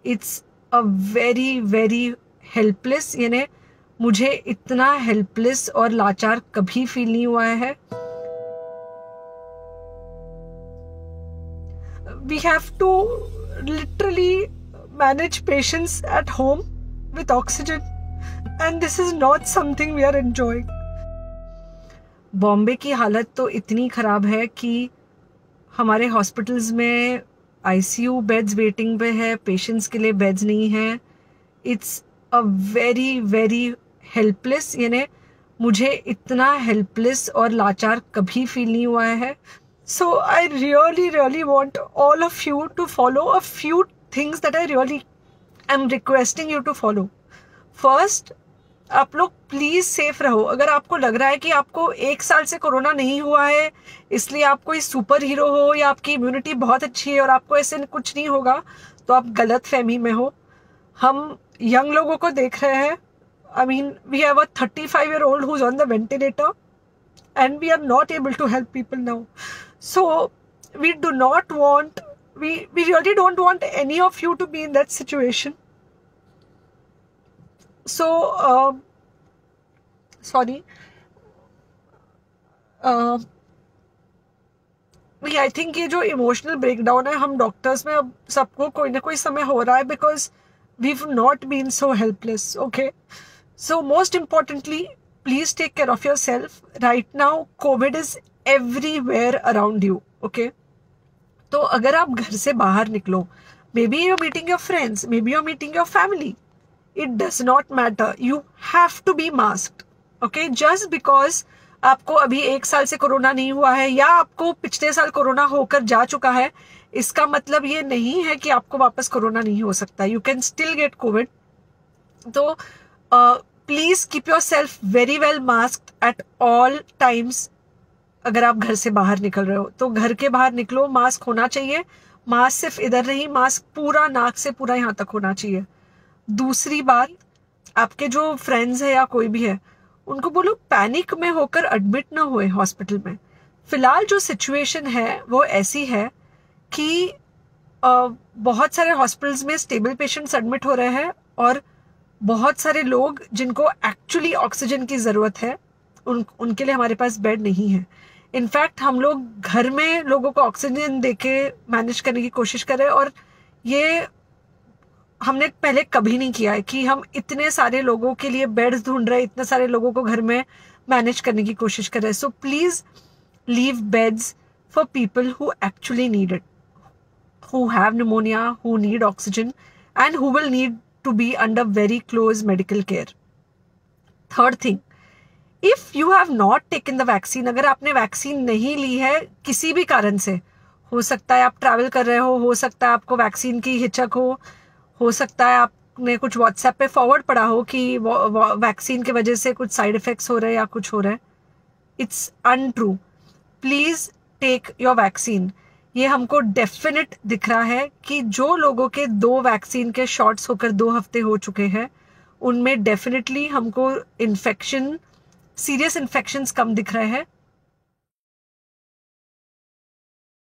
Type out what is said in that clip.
It's a very very helpless, यानी मुझे इतना हेल्पलेस और लाचार कभी फील नहीं हुआ है. We have to literally manage patients at home with oxygen, and this is not something we are enjoying. Bombay की हालत तो इतनी ख़राब है कि हमारे हॉस्पिटल्स में आईसीयू बेड्स वेटिंग पे है, पेशेंट्स के लिए बेड्स नहीं है. It's a very very helpless, यानी मुझे इतना हेल्पलेस और लाचार कभी फील नहीं हुआ है. So I really want all of you to follow a few things that I really am requesting you to follow. First, आप लोग प्लीज सेफ रहो. अगर आपको लग रहा है कि आपको 1 साल से कोरोना नहीं हुआ है इसलिए आप कोई सुपर हीरो हो या आपकी इम्यूनिटी बहुत अच्छी है और आपको ऐसे कुछ नहीं होगा, तो आप गलत फहमी में हो. हम यंग लोगों को देख रहे हैं. I mean, we have a 35-year-old who's on the ventilator and we are not able to help people now. So we do not want, we really don't want any of you to be in that situation. So sorry, I think ये जो emotional breakdown है हम doctors में अब सबको कोई ना कोई समय हो रहा है, because we've not been so helpless. Okay, so most importantly, please take care of yourself. Right now COVID is everywhere around you. Okay, तो अगर आप घर से बाहर निकलो, maybe you're meeting your friends, maybe you're meeting your family, it does not matter, you have to be masked. Okay, just because आपको अभी 1 साल से कोरोना नहीं हुआ है या आपको पिछले साल कोरोना होकर जा चुका है, इसका मतलब ये नहीं है कि आपको वापस कोरोना नहीं हो सकता. You can still get covid. तो please keep yourself very well masked at all times. अगर आप घर से बाहर निकल रहे हो तो घर के बाहर निकलो, मास्क होना चाहिए. मास्क सिर्फ इधर नहीं, मास्क पूरा नाक से पूरा यहाँ तक होना चाहिए. दूसरी बात, आपके जो फ्रेंड्स है या कोई भी है उनको बोलो पैनिक में होकर एडमिट ना हुए हॉस्पिटल में. फिलहाल जो सिचुएशन है वो ऐसी है कि बहुत सारे हॉस्पिटल्स में स्टेबल पेशेंट्स एडमिट हो रहे हैं और बहुत सारे लोग जिनको एक्चुअली ऑक्सीजन की ज़रूरत है उनके लिए हमारे पास बेड नहीं है. इनफैक्ट हम लोग घर में लोगों को ऑक्सीजन देके मैनेज करने की कोशिश करें, और ये हमने पहले कभी नहीं किया है कि हम इतने सारे लोगों के लिए बेड्स ढूंढ रहे हैं, इतने सारे लोगों को घर में मैनेज करने की कोशिश कर रहे हैं. So please leave beds for people who actually need it, who have pneumonia, who need oxygen, and who will need to be under very close medical care. Third thing, if you have not taken the vaccine, अगर आपने vaccine नहीं ली है किसी भी कारण से, हो सकता है आप ट्रैवल कर रहे हो सकता है आपको वैक्सीन की हिचक हो सकता है आपने कुछ व्हाट्सएप पे फॉरवर्ड पढ़ा हो कि वैक्सीन की वजह से कुछ साइड इफेक्ट्स हो रहे हैं या कुछ हो रहा है. It's untrue. Please take your vaccine. ये हमको डेफिनेट दिख रहा है कि जो लोगों के 2 वैक्सीन के शॉट्स होकर 2 हफ्ते हो चुके हैं उनमें डेफिनेटली हमको इन्फेक्शन, सीरियस इन्फेक्शंस कम दिख रहे हैं.